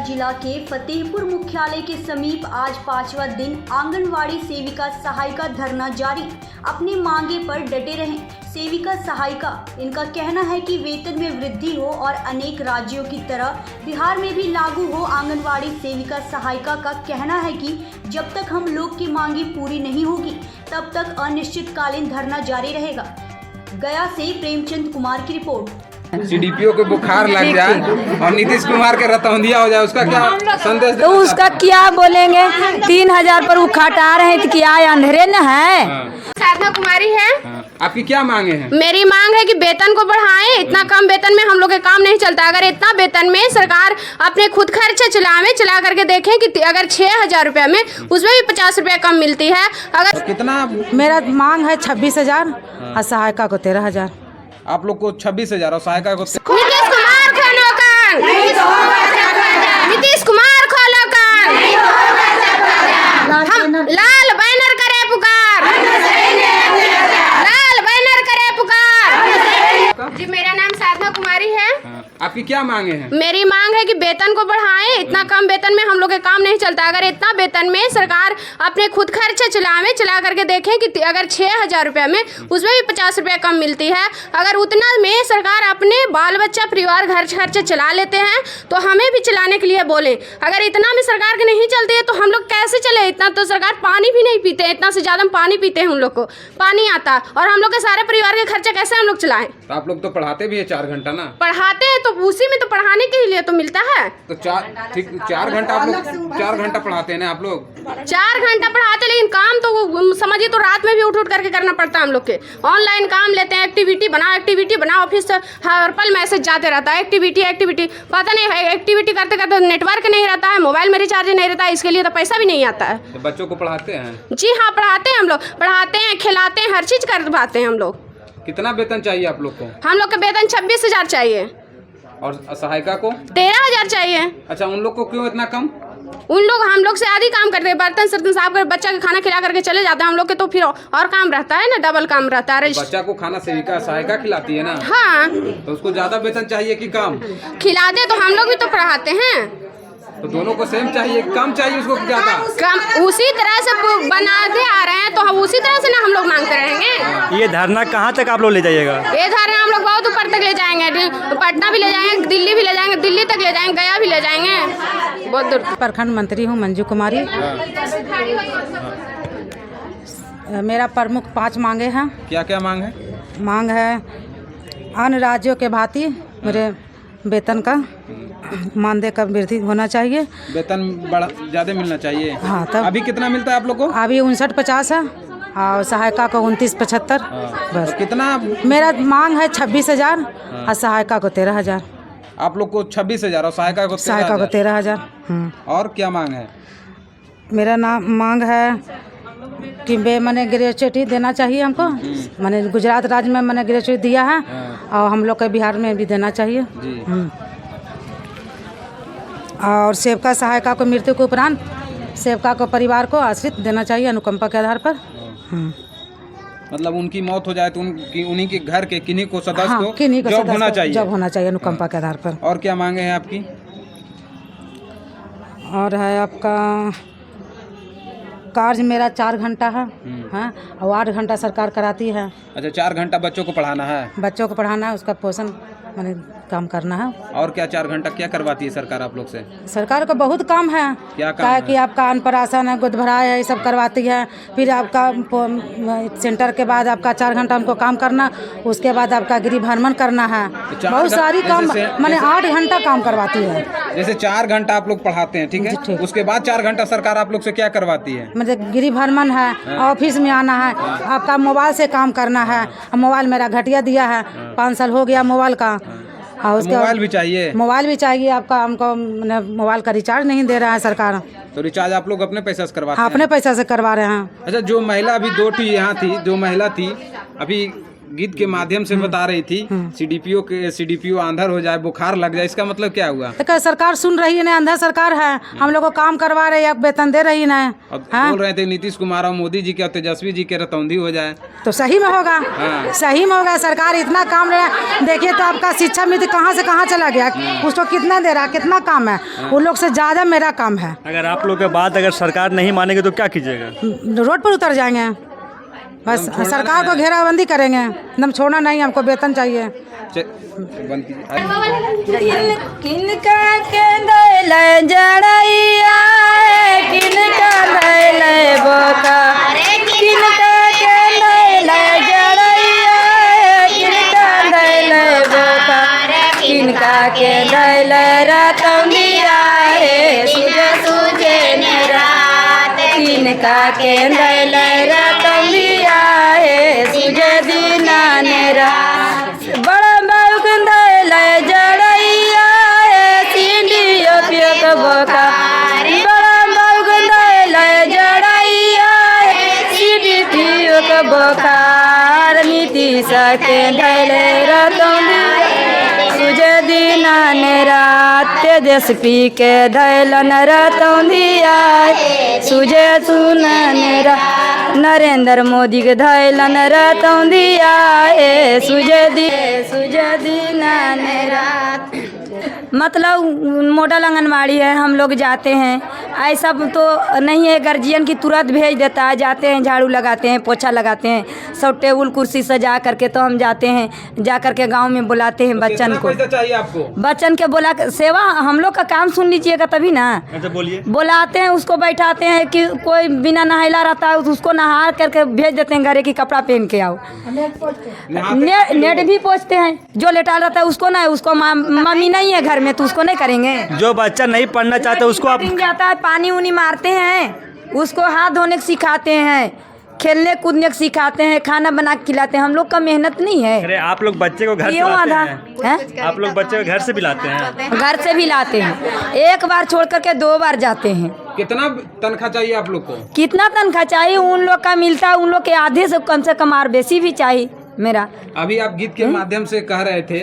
जिला के फतेहपुर मुख्यालय के समीप आज 5वां दिन आंगनवाड़ी सेविका सहायिका धरना जारी। अपनी मांगे पर डटे रहे सेविका सहायिका। इनका कहना है कि वेतन में वृद्धि हो और अनेक राज्यों की तरह बिहार में भी लागू हो। आंगनवाड़ी सेविका सहायिका का कहना है कि जब तक हम लोग की मांगी पूरी नहीं होगी तब तक अनिश्चितकालीन धरना जारी रहेगा। गया से प्रेमचंद कुमार की रिपोर्ट। सीडीपीओ को बुखार लग जाए और नीतीश कुमार के रतौंधिया हो जाए, उसका क्या संदेश? तो उसका क्या बोलेंगे? 3000 पर वो खटा रहे हैं, क्या अंधेरे न है? साधना कुमारी है। आपकी क्या मांगे हैं? मेरी मांग है कि वेतन को बढ़ाएं। इतना कम वेतन में हम लोग के काम नहीं चलता। अगर इतना वेतन में सरकार अपने खुद खर्चे चला करके देखें कि अगर 6000 रुपया में उसमें भी 50 रुपया कम मिलती है। अगर तो कितना मेरा मांग है 26,000 और सहायिका को 13,000। आप लोग को 26,000 और सहायिका को नीतीश कुमार खोलो कान, नीतीश कुमार खोलो कान, हम लाल बैनर करे पुकार, लाल बैनर करे पुकार। जी मेरा नाम साधना कुमारी है। आपकी क्या मांगे हैं? मेरी मांग है कि वेतन को बढ़ाएं। इतना कम वेतन में हम लोग के काम नहीं चलता। अगर इतना वेतन में सरकार अपने खुद खर्चे चला करके देखें कि अगर 6000 रुपया में उसमें भी 50 रुपया कम मिलती है। अगर उतना में सरकार अपने बाल बच्चा परिवार घर खर्चे चला लेते हैं तो हमें भी चलाने के लिए बोले। अगर इतना में सरकार के नहीं चलती है तो हम लोग कैसे चले? इतना तो सरकार पानी भी नहीं पीते, इतना से ज़्यादा हम पानी पीते हैं। उन लोग को पानी आता और हम लोग के सारे परिवार के खर्चे कैसे हम लोग चलाएं? तो आप लोग तो पढ़ाते भी है 4 घंटा ना? पढ़ाते हैं तो उसी में तो पढ़ाने के लिए तो मिलता है। तो 4 घंटा आप लोग 4 घंटा पढ़ाते हैं ना आप लोग? 4 घंटा पढ़ाते, लेकिन काम तो समझिए तो रात में भी उठ करके करना पड़ता है हम लोग के। ऑनलाइन काम लेते हैं, एक्टिविटी बनाओ, ऑफिस हर पल मैसेज जाते रहता है, एक्टिविटी। पता नहीं एक्टिविटी करते करते नेटवर्क नहीं रहता है, मोबाइल में रिचार्ज नहीं रहता है, इसके लिए तो पैसा भी नहीं आता है। तो बच्चों को पढ़ाते हैं? जी हाँ, पढ़ाते हैं हम लोग, पढ़ाते हैं, खिलाते हैं, हर चीज़ करवाते हैं हम लोग। कितना वेतन चाहिए आप लोग को? हम लोग का वेतन 26,000 चाहिए और सहायिका को 13,000 चाहिए। अच्छा, उन लोग को क्यों इतना कम? उन लोग हम लोग से आधी काम करते हैं, बर्तन सर्तन साफ कर बच्चा के खाना खिला करके चले जाते हैं। हम लोग के तो फिर और काम रहता है ना, डबल काम रहता है। बच्चा को खाना सेविका सहायिका खिलाती है ना? हाँ, तो उसको ज्यादा वेतन चाहिए कि कम? खिलाते तो हम लोग भी तो पढ़ाते हैं। तो दोनों को सेम चाहिए, कम चाहिए उसको ज्यादा? कम उसी तरह से बनाते आ रहे हैं तो हम उसी तरह से ना हम लोग मांगते रहेंगे। ये धरना कहाँ तक आप लोग ले जाइएगा? ये धरना हम लोग बहुत ऊपर तक ले जाएंगे, पटना भी ले जाएंगे, दिल्ली भी ले जाएंगे, दिल्ली तक ले जाएंगे, गया भी ले जाएंगे, बहुत दूर। प्रखंड मंत्री हूँ मंजू कुमारी। मेरा प्रमुख 5 मांगे हैं। क्या क्या मांग है? मांग है अन्य राज्यों के भांति मेरे वेतन का मानदेय का वृद्धि होना चाहिए। वेतन ज्यादा मिलना चाहिए। हाँ, तब अभी कितना मिलता है आप लोग को? अभी 59,50 है और सहायिका को 29,75। बस तो कितना? मेरा मांग है 26,000 और सहायिका को 13,000। आप लोग को 26,000 और सहायिका को 13,000। और क्या मांग है? मेरा मांग है कि मैंने ग्रेजुएटी देना चाहिए हमको। मैंने गुजरात राज्य में मैंने ग्रेजुएट दिया है और हम लोग के बिहार में भी देना चाहिए। और सेविका सहायिका को मृत्यु के उपरांत सेविका को परिवार को आश्रित देना चाहिए अनुकंपा के आधार पर। मतलब उनकी मौत हो जाए तो उन्हीं के घर के किन्हीं को सदस्य को जॉब होना चाहिए अनुकंपा के आधार पर। और क्या मांगे हैं आपकी? और है आपका कार्य मेरा 4 घंटा है, हाँ, और 8 घंटा सरकार कराती है। अच्छा, 4 घंटा बच्चों को पढ़ाना है? बच्चों को पढ़ाना है, उसका पोषण मैंने काम करना है। और क्या 4 घंटा क्या करवाती है सरकार आप लोग से? सरकार को बहुत काम है। क्या काम है? कि आपका अन्नप्राशन है, गोद भराई है, ये सब करवाती है। फिर आपका सेंटर के बाद आपका 4 घंटा उनको काम करना, उसके बाद आपका गृह भ्रमण करना है। बहुत सारी काम मैंने 8 घंटा काम करवाती है। जैसे 4 घंटा आप लोग पढ़ाते हैं, ठीक है, उसके बाद 4 घंटा सरकार आप लोग से क्या करवाती है? मतलब गृह भ्रमण है, ऑफिस में आना है, आपका मोबाइल से काम करना है। मोबाइल मेरा घटिया दिया है, 5 साल हो गया मोबाइल का। और उसके मोबाइल भी चाहिए? मोबाइल भी चाहिए आपका। हमको मोबाइल का रिचार्ज नहीं दे रहा है सरकार। तो रिचार्ज आप लोग अपने पैसा से करवाते हैं? अपने पैसा से करवा रहे हैं। अच्छा, जो महिला अभी 2 यहाँ थी, जो महिला थी अभी गीत के माध्यम से बता रही थी सीडीपीओ आंधर हो जाए, बुखार लग जाए, इसका मतलब क्या हुआ? तो सरकार सुन रही है ना, अंधा सरकार है, हम लोग को काम करवा रही है, वेतन दे रही ना। बोल रहे थे नीतीश कुमार और मोदी जी के और तेजस्वी जी के रतौंधी हो जाए तो सही में होगा। सही में होगा। सरकार इतना काम ले रहा है। देखिए तो आपका शिक्षा मित्र कहाँ से कहाँ चला गया, उसको कितना दे रहा है, कितना काम है, उन लोग से ज़्यादा मेरा काम है। अगर आप लोग के बात अगर सरकार नहीं मानेगी तो क्या कीजिएगा? रोड पर उतर जाएंगे, बस सरकार को घेराबंदी करेंगे, एकदम छोड़ना नहीं, हमको वेतन चाहिए। किनका के दैले जड़ैया, किनका दैले बोका, किनका के दैले जड़ैया, किनका दैले बोका, किनका के दैले रतौंदिया है, सुजे सुजे रात, किनका के दैले रतौंदिया है, सुजे दिना ने रात, बड़ा बाउक दैले जड़ैया है, सिंडियो पियक बोका, बड़ा बाउक दैले जड़ैया है, सिंडी पियक बोकार, नीतीश के दैले रतौंदिया सुजे दिना ने रात, तेजस्वी के दैलन रतौंदिया सुजे सुनन रात, नरेंद्र मोदी के दैलन रतौंदिया सुजे दिना ने रात। मतलब मॉडल आंगनबाड़ी है, हम लोग जाते हैं, ऐसा तो नहीं है गार्जियन की तुरंत भेज देता है, जाते हैं झाड़ू लगाते हैं, पोछा लगाते हैं, सब टेबल कुर्सी सजा करके तो हम जाते हैं, जा करके गांव में बुलाते हैं बच्चन को। पैसा चाहिए आपको? बच्चन के बोला सेवा, हम लोग का काम सुन लीजिएगा तभी ना। अच्छा बोलिए। बुलाते हैं, उसको बैठाते हैं कि कोई बिना नहायला रहता है उसको नहा करके भेज देते हैं घरे की कपड़ा पहन के आओ। नेट भी पोछते हैं, जो लेटा रहता है उसको ना, उसको मम्मी नहीं है घर में तो उसको नहीं करेंगे। जो बच्चा नहीं पढ़ना चाहता उसको आप जाता है, पानी उनी मारते हैं, उसको हाथ धोने के सिखाते हैं, खेलने कूदने के सिखाते हैं, खाना बना के खिलाते हैं। हम लोग का मेहनत नहीं है। अरे आप लोग बच्चे को घर से लाते हैं? आप लोग बच्चे को घर से भी लाते हैं? घर से भी लाते हैं, एक बार छोड़ करके 2 बार जाते हैं। कितना तनख्वाह चाहिए आप लोग को? कितना तनख्वाह चाहिए उन लोग का मिलता है, उन लोग के आधे से कम और बेसी भी चाहिए मेरा। अभी आप गीत के माध्यम से कह रहे थे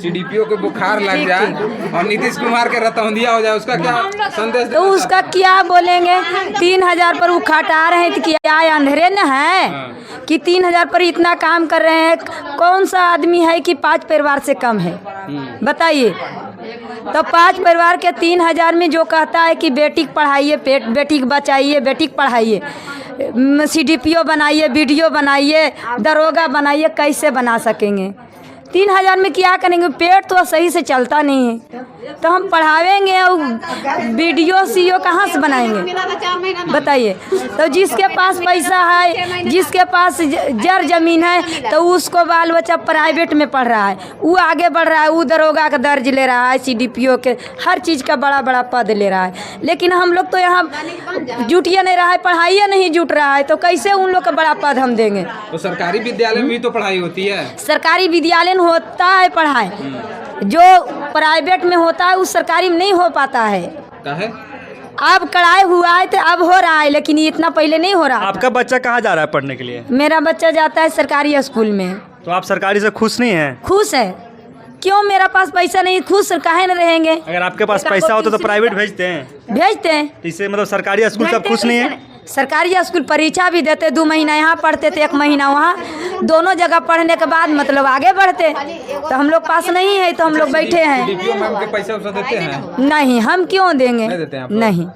सीडीपीओ को बुखार लग जाए और नीतीश कुमार के रतौंधिया हो जाए, उसका क्या संदेश? तो उसका क्या बोलेंगे? 3000 पर वो खटा रहे हैं तो क्या अंधेरे न है कि 3000 पर इतना काम कर रहे हैं? कौन सा आदमी है कि 5 परिवार से कम है बताइए? तो 5 परिवार के 3000 में जो कहता है कि बेटी को पढ़ाइए, बेटी को बचाइए, बेटी को पढ़ाइए, सीडीपीओ बनाइए, बीडीओ बनाइए, दरोगा बनाइए, कैसे बना सकेंगे? 3000 में क्या करेंगे? पेट तो सही से चलता नहीं है, तो हम पढ़ावेंगे और बीडीओ सीओ कहाँ से बनाएंगे बताइए? तो जिसके पास पैसा है, जिसके पास जर जमीन है, तो उसको बाल बच्चा प्राइवेट में पढ़ रहा है, वो आगे बढ़ रहा है, वो दरोगा का दर्ज ले रहा है, सीडीपीओ के हर चीज़ का बड़ा बड़ा पद ले रहा है। लेकिन हम लोग तो यहाँ जुटिए नहीं रहा है, पढ़ाइए नहीं जुट रहा है, तो कैसे उन लोग का बड़ा पद हम देंगे? तो सरकारी विद्यालय में भी तो पढ़ाई होती है। सरकारी विद्यालय में होता है पढ़ाई, जो प्राइवेट में होता है उस सरकारी में नहीं हो पाता है। अब कड़ाई हुआ है तो अब हो रहा है, लेकिन इतना पहले नहीं हो रहा। आपका बच्चा कहाँ जा रहा है पढ़ने के लिए? मेरा बच्चा जाता है सरकारी स्कूल में। तो आप सरकारी से खुश नहीं हैं? खुश है। क्यों? मेरा पास पैसा नहीं, खुश काहे न रहेंगे? अगर आपके पास पैसा होता तो प्राइवेट भेजते हैं? भेजते हैं। इससे मतलब सरकारी स्कूल सब खुश नहीं है? सरकारी स्कूल परीक्षा भी देते, 2 महीना यहाँ पढ़ते थे, 1 महीना वहाँ, दोनों जगह पढ़ने के बाद मतलब आगे बढ़ते। तो हम लोग पास नहीं है तो हम लोग बैठे हैं। पैसा देते हैं? नहीं, हम क्यों देंगे? नहीं देते हैं आप? नहीं।